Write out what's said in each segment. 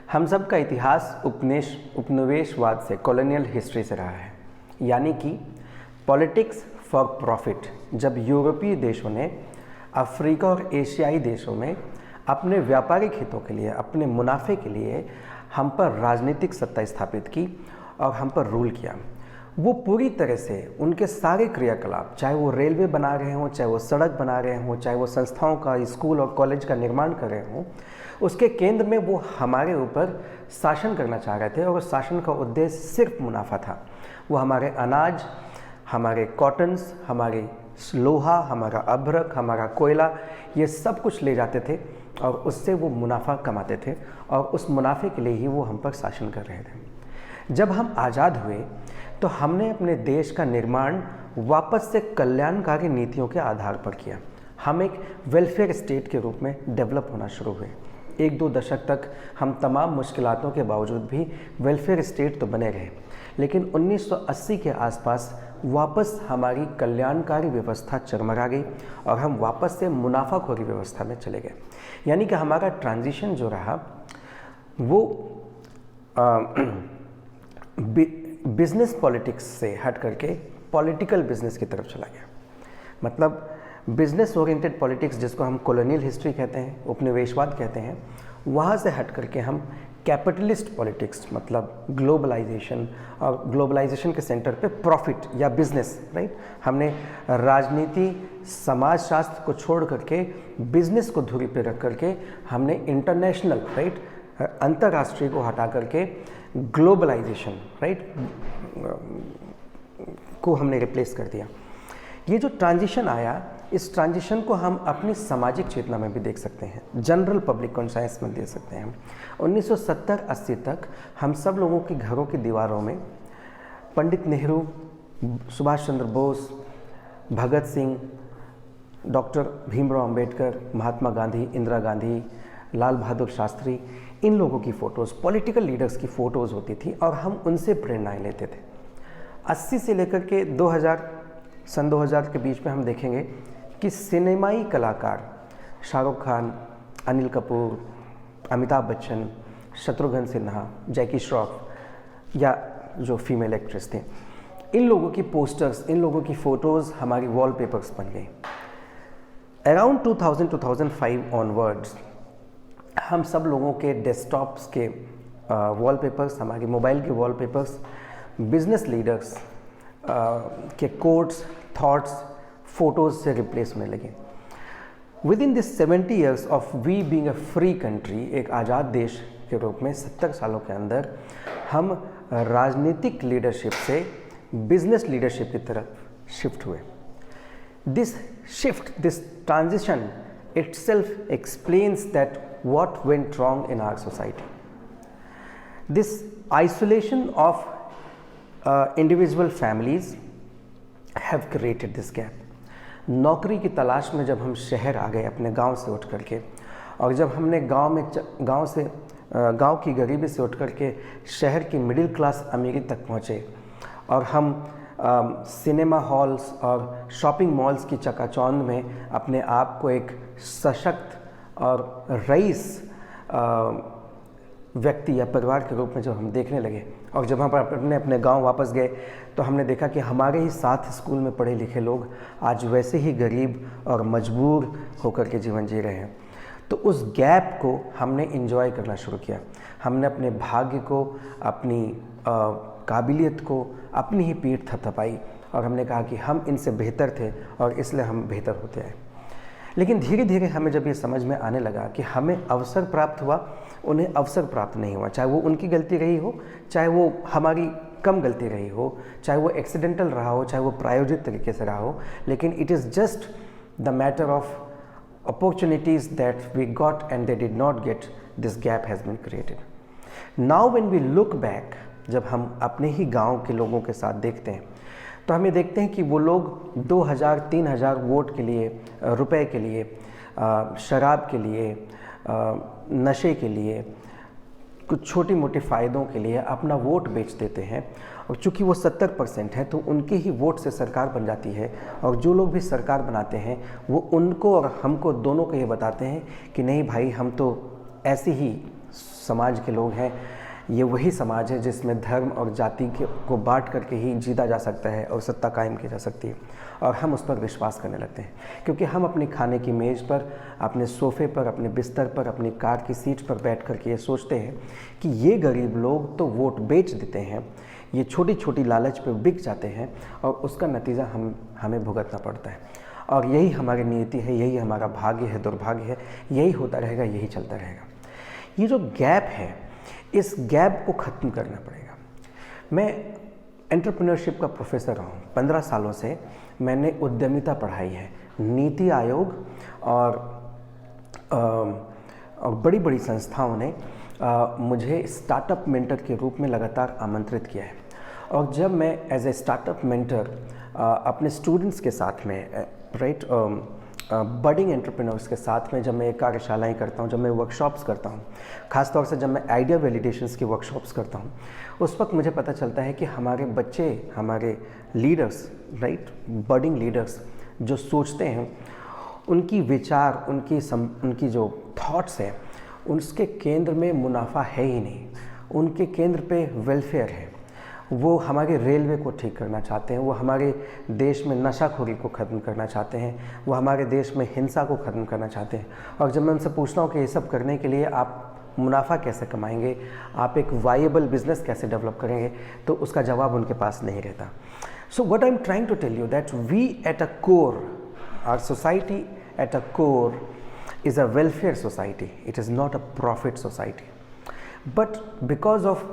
हम सब का इतिहास उपनिवेशवाद से, कॉलोनियल हिस्ट्री से रहा है, यानी कि पॉलिटिक्स फॉर प्रॉफिट। जब यूरोपीय देशों ने अफ्रीका और एशियाई देशों में अपने व्यापारिक हितों के लिए, अपने मुनाफे के लिए हम पर राजनीतिक सत्ता स्थापित की और हम पर रूल किया, वो पूरी तरह से उनके सारे क्रियाकलाप, चाहे वो रेलवे बना रहे हों, चाहे वो सड़क बना रहे हों, चाहे वो संस्थाओं का, स्कूल और कॉलेज का निर्माण कर रहे हों, उसके केंद्र में वो हमारे ऊपर शासन करना चाह रहे थे। और उस शासन का उद्देश्य सिर्फ मुनाफा था। वो हमारे अनाज, हमारे कॉटन्स, हमारे लोहा, हमारा अभ्रक, हमारा कोयला, ये सब कुछ ले जाते थे और उससे वो मुनाफा कमाते थे और उस मुनाफे के लिए ही वो हम पर शासन कर रहे थे। जब हम आज़ाद हुए तो हमने अपने देश का निर्माण वापस से कल्याणकारी नीतियों के आधार पर किया। हम एक वेलफेयर स्टेट के रूप में डेवलप होना शुरू हुए। 1-2 दशक तक हम तमाम मुश्किलातों के बावजूद भी वेलफेयर स्टेट तो बने रहे, लेकिन 1980 के आसपास वापस हमारी कल्याणकारी व्यवस्था चरमरा गई और हम वापस से मुनाफाखोरी व्यवस्था में चले गए। यानी कि हमारा ट्रांजिशन जो रहा वो बिजनेस पॉलिटिक्स से हट करके पॉलिटिकल बिजनेस की तरफ चला गया। मतलब बिजनेस ओरिएंटेड पॉलिटिक्स, जिसको हम कॉलोनियल हिस्ट्री कहते हैं, उपनिवेशवाद कहते हैं, वहाँ से हट करके हम कैपिटलिस्ट पॉलिटिक्स, मतलब ग्लोबलाइजेशन, और ग्लोबलाइजेशन के सेंटर पे प्रॉफिट या बिजनेस, राइट। हमने राजनीति, समाजशास्त्र को छोड़ करके बिजनेस को धुरी पे रख करके हमने इंटरनेशनल, राइट, अंतर्राष्ट्रीय को हटा करके ग्लोबलाइजेशन, राइट, को हमने रिप्लेस कर दिया। ये जो ट्रांजिशन आया, इस ट्रांजिशन को हम अपनी सामाजिक चेतना में भी देख सकते हैं, जनरल पब्लिक कॉन्शियस में देख सकते हैं। 1970-80 तक हम सब लोगों के घरों की दीवारों में पंडित नेहरू, सुभाष चंद्र बोस, भगत सिंह, डॉक्टर भीमराव अंबेडकर, महात्मा गांधी, इंदिरा गांधी, लाल बहादुर शास्त्री, इन लोगों की फ़ोटोज़, पॉलिटिकल लीडर्स की फ़ोटोज़ होती थी और हम उनसे प्रेरणाएं लेते थे। 80 से लेकर के 2000 के बीच में हम देखेंगे कि सिनेमाई कलाकार शाहरुख खान, अनिल कपूर, अमिताभ बच्चन, शत्रुघ्न सिन्हा, जैकी श्रॉफ या जो फीमेल एक्ट्रेस थे, इन लोगों की पोस्टर्स, इन लोगों की फ़ोटोज़ हमारी वॉलपेपर्स बन गई। अराउंड 2000-2005 ऑनवर्ड्स हम सब लोगों के डेस्कटॉप्स के वॉलपेपर्स, हमारे मोबाइल के वॉलपेपर्स, बिजनेस लीडर्स के कोट्स, थॉट्स, फोटोज़ से रिप्लेस होने लगे। Within this 70 years of we being a free country, एक आज़ाद देश के रूप में 70 सालों के अंदर हम राजनीतिक लीडरशिप से बिजनेस लीडरशिप की तरफ शिफ्ट हुए। This shift, this transition itself explains that what went wrong in our society. This isolation of individual families have created this gap. नौकरी की तलाश में जब हम शहर आ गए अपने गांव से उठ करके, और जब हमने गांव की गरीबी से उठ करके शहर की मिडिल क्लास अमीरी तक पहुँचे और हम सिनेमा हॉल्स और शॉपिंग मॉल्स की चकाचौंध में अपने आप को एक सशक्त और रईस व्यक्ति या परिवार के रूप में जब हम देखने लगे, और जब हम अपने गांव वापस गए तो हमने देखा कि हमारे ही साथ स्कूल में पढ़े लिखे लोग आज वैसे ही गरीब और मजबूर होकर के जीवन जी रहे हैं। तो उस गैप को हमने एंजॉय करना शुरू किया। हमने अपने भाग्य को, अपनी काबिलियत को, अपनी ही पीठ थपथपाई और हमने कहा कि हम इनसे बेहतर थे और इसलिए हम बेहतर होते आए। लेकिन धीरे धीरे हमें जब ये समझ में आने लगा कि हमें अवसर प्राप्त हुआ, उन्हें अवसर प्राप्त नहीं हुआ, चाहे वो उनकी गलती रही हो, चाहे वो हमारी कम गलती रही हो, चाहे वो एक्सीडेंटल रहा हो, चाहे वो प्रायोजित तरीके से रहा हो, लेकिन it is just the matter of opportunities that we got and they did not get. This gap has been created. Now when we look back, जब हम अपने ही गांव के लोगों के साथ देखते हैं तो हमें देखते हैं कि वो लोग 2000-3000 वोट के लिए, रुपए के लिए, शराब के लिए, नशे के लिए, कुछ छोटी मोटी फ़ायदों के लिए अपना वोट बेच देते हैं। और चूँकि वो 70% है तो उनके ही वोट से सरकार बन जाती है, और जो लोग भी सरकार बनाते हैं वो उनको और हमको दोनों को ये बताते हैं कि नहीं भाई, हम तो ऐसे ही समाज के लोग हैं, ये वही समाज है जिसमें धर्म और जाति को बांट करके ही जीता जा सकता है और सत्ता कायम की जा सकती है, और हम उस पर विश्वास करने लगते हैं क्योंकि हम अपनी खाने की मेज़ पर, अपने सोफ़े पर, अपने बिस्तर पर, अपनी कार की सीट पर बैठ कर के ये सोचते हैं कि ये गरीब लोग तो वोट बेच देते हैं, ये छोटी छोटी लालच पे बिक जाते हैं और उसका नतीजा हमें भुगतना पड़ता है। और यही हमारी नीति है, यही हमारा भाग्य है, दुर्भाग्य है, यही होता रहेगा, यही चलता रहेगा। ये जो गैप है, इस गैप को ख़त्म करना पड़ेगा। मैं एंटरप्रेन्योरशिप का प्रोफेसर रहा हूँ, 15 सालों से मैंने उद्यमिता पढ़ाई है। नीति आयोग और बड़ी बड़ी संस्थाओं ने मुझे स्टार्टअप मेंटर के रूप में लगातार आमंत्रित किया है, और जब मैं एज ए स्टार्टअप मेंटर अपने स्टूडेंट्स के साथ में बडिंग एंटरप्रेन्योर्स के साथ में जब मैं कार्यशालाएँ करता हूँ, जब मैं वर्कशॉप्स करता हूँ, ख़ासतौर से जब मैं आइडिया वैलिडेशंस की वर्कशॉप्स करता हूँ, उस वक्त मुझे पता चलता है कि हमारे बच्चे, हमारे लीडर्स, बडिंग लीडर्स जो सोचते हैं, उनकी विचार, उनकी जो थॉट्स हैं, उसके केंद्र में मुनाफा है ही नहीं, उनके केंद्र पे वेलफेयर है। वो हमारे रेलवे को ठीक करना चाहते हैं, वो हमारे देश में नशाखोरी को ख़त्म करना चाहते हैं, वो हमारे देश में हिंसा को ख़त्म करना चाहते हैं। और जब मैं उनसे पूछता हूँ कि ये सब करने के लिए आप मुनाफा कैसे कमाएंगे, आप एक वायबल बिजनेस कैसे डेवलप करेंगे, तो उसका जवाब उनके पास नहीं रहता। So what I am trying to tell you that we at a core, our society at a core is a welfare society. It is not a profit society. But because of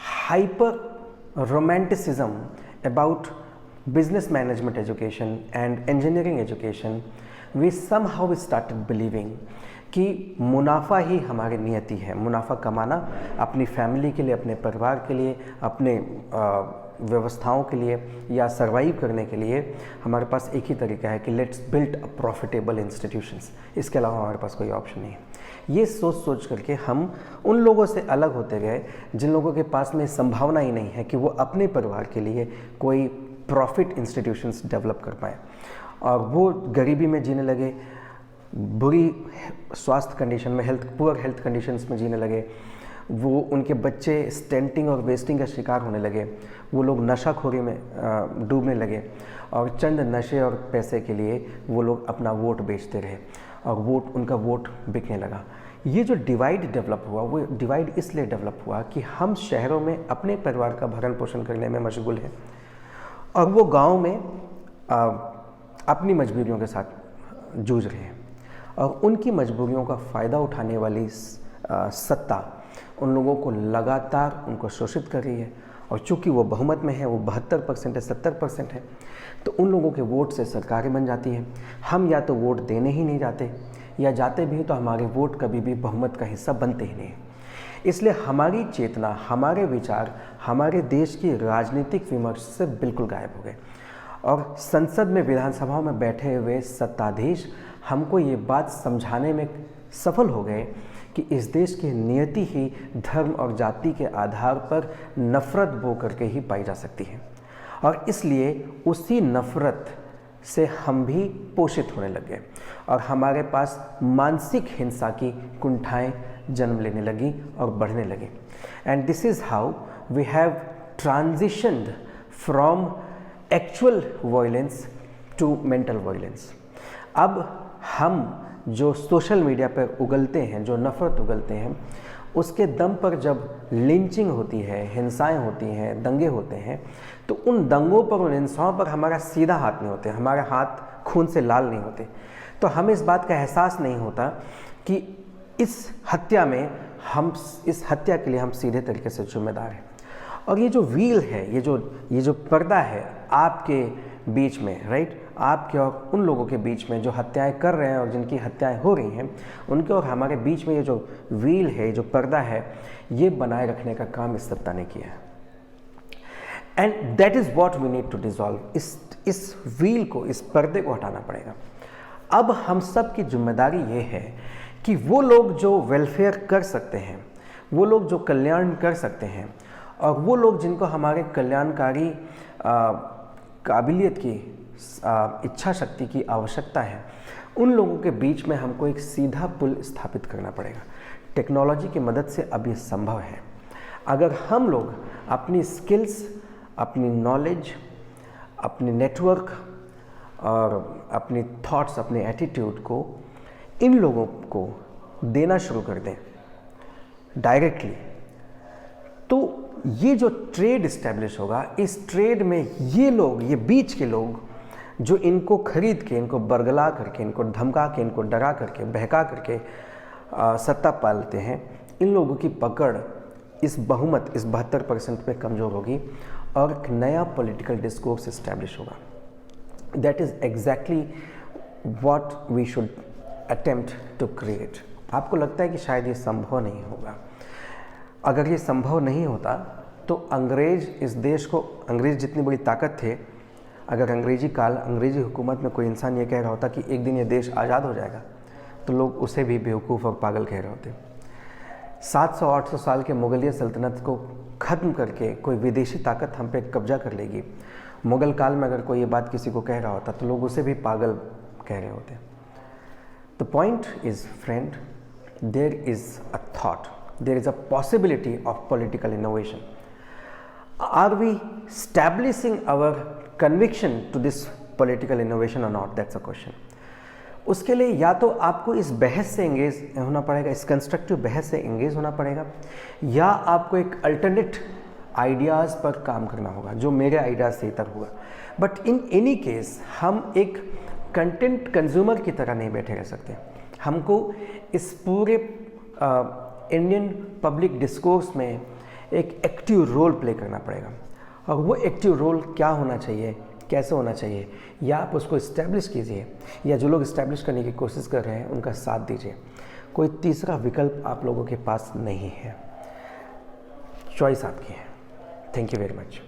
hyper romanticism about business management education and engineering education, we somehow started believing कि मुनाफा ही हमारी नियति है। मुनाफा कमाना अपनी family के लिए, अपने परिवार के लिए, अपने व्यवस्थाओं के लिए या सर्वाइव करने के लिए हमारे पास एक ही तरीका है कि let's build a profitable institutions. इसके अलावा हमारे पास कोई ऑप्शन नहीं है। ये सोच करके हम उन लोगों से अलग होते गए जिन लोगों के पास में संभावना ही नहीं है कि वो अपने परिवार के लिए कोई प्रॉफिट इंस्टीट्यूशंस डेवलप कर पाएँ, और वो गरीबी में जीने लगे, बुरी स्वास्थ्य कंडीशन में, पुअर हेल्थ कंडीशंस में जीने लगे। वो उनके बच्चे स्टेंटिंग और वेस्टिंग का शिकार होने लगे, वो लोग नशाखोरी में डूबने लगे, और चंद नशे और पैसे के लिए वो लोग अपना वोट बेचते रहे और उनका वोट बिकने लगा। ये जो डिवाइड डेवलप हुआ, वो डिवाइड इसलिए डेवलप हुआ कि हम शहरों में अपने परिवार का भरण पोषण करने में मशगूल हैं, और वो गाँव में अपनी मजबूरियों के साथ जूझ रहे हैं, और उनकी मजबूरियों का फ़ायदा उठाने वाली सत्ता उन लोगों को लगातार उनको शोषित कर रही है। और चूंकि वो बहुमत में है, वो 72% है, 70% है, तो उन लोगों के वोट से सरकारें बन जाती हैं। हम या तो वोट देने ही नहीं जाते, या जाते भी तो हमारे वोट कभी भी बहुमत का हिस्सा बनते ही नहीं। इसलिए हमारी चेतना, हमारे विचार, हमारे देश की राजनीतिक विमर्श से बिल्कुल गायब हो गए, और संसद में, विधानसभाओं में बैठे हुए सत्ताधीश हमको ये बात समझाने में सफल हो गए कि इस देश की नियति ही धर्म और जाति के आधार पर नफ़रत बो करके ही पाई जा सकती है, और इसलिए उसी नफ़रत से हम भी पोषित होने लग गए, और हमारे पास मानसिक हिंसा की कुंठाएं जन्म लेने लगी और बढ़ने लगी। And this is how we have transitioned from actual violence to mental violence. अब हम जो सोशल मीडिया पर उगलते हैं, जो नफ़रत उगलते हैं, उसके दम पर जब लिंचिंग होती है, हिंसाएं होती हैं, दंगे होते हैं, तो उन दंगों पर, उन हिंसाओं पर हमारा सीधा हाथ नहीं होते, हमारे हाथ खून से लाल नहीं होते। तो हमें इस बात का एहसास नहीं होता कि इस हत्या के लिए हम सीधे तरीके से जिम्मेदार हैं। और ये जो व्हील है, ये जो पर्दा है आपके बीच में, राइट, आपके और उन लोगों के बीच में जो हत्याएं कर रहे हैं और जिनकी हत्याएं हो रही हैं, उनके और हमारे बीच में ये जो व्हील है, जो पर्दा है, ये बनाए रखने का काम इस सत्ता ने किया है। And that is what we need to dissolve. इस व्हील को, इस पर्दे को हटाना पड़ेगा। अब हम सब की जिम्मेदारी ये है कि वो लोग जो वेलफेयर कर सकते हैं, वो लोग जो कल्याण कर सकते हैं, और वो लोग जिनको हमारे कल्याणकारी काबिलियत की, इच्छा शक्ति की आवश्यकता है, उन लोगों के बीच में हमको एक सीधा पुल स्थापित करना पड़ेगा। टेक्नोलॉजी की मदद से अब ये संभव है। अगर हम लोग अपनी स्किल्स, अपनी नॉलेज, अपनी नेटवर्क और अपनी थॉट्स, अपने एटीट्यूड को इन लोगों को देना शुरू कर दें डायरेक्टली, तो ये जो ट्रेड इस्टेब्लिश होगा, इस ट्रेड में ये लोग, ये बीच के लोग जो इनको खरीद के, इनको बरगला करके, इनको धमका के, इनको डरा करके, बहका करके सत्ता पालते हैं, इन लोगों की पकड़ इस बहुमत, इस 72% पे कमज़ोर होगी और एक नया पॉलिटिकल डिस्कोर्स इस्टेब्लिश होगा। That is exactly what we should attempt to create. आपको लगता है कि शायद ये संभव नहीं होगा। अगर ये संभव नहीं होता तो अंग्रेज़ इस देश को, अंग्रेज़ जितनी बड़ी ताकत थे, अगर अंग्रेजी काल, अंग्रेजी हुकूमत में कोई इंसान ये कह रहा होता कि एक दिन ये देश आज़ाद हो जाएगा, तो लोग उसे भी बेवकूफ़ और पागल कह रहे होते। 700-800 साल के मुगलिया सल्तनत को ख़त्म करके कोई विदेशी ताकत हम पे कब्जा कर लेगी, मुग़ल काल में अगर कोई ये बात किसी को कह रहा होता तो लोग उसे भी पागल कह रहे होते। The point is friend, there is a thought, there is a possibility of political innovation. Are we establishing our conviction to this political innovation or not? That's a question. उसके लिए या तो आपको इस बहस से एंगेज होना पड़ेगा, इस कंस्ट्रक्टिव बहस से एंगेज होना पड़ेगा, या आपको एक अल्टरनेट आइडियाज़ पर काम करना होगा जो मेरे आइडियाज़ से इतर होगा। बट इन एनी केस हम एक कंटेंट कंज्यूमर की तरह नहीं बैठे रह सकते। हमको इस पूरे इंडियन पब्लिक डिस्कोर्स में एक एक्टिव रोल प्ले करना पड़ेगा। और वो एक्टिव रोल क्या होना चाहिए, कैसे होना चाहिए, या आप उसको इस्टेब्लिश कीजिए, या जो लोग इस्टेब्लिश करने की कोशिश कर रहे हैं उनका साथ दीजिए। कोई तीसरा विकल्प आप लोगों के पास नहीं है, चॉइस आपकी है। Thank you very much.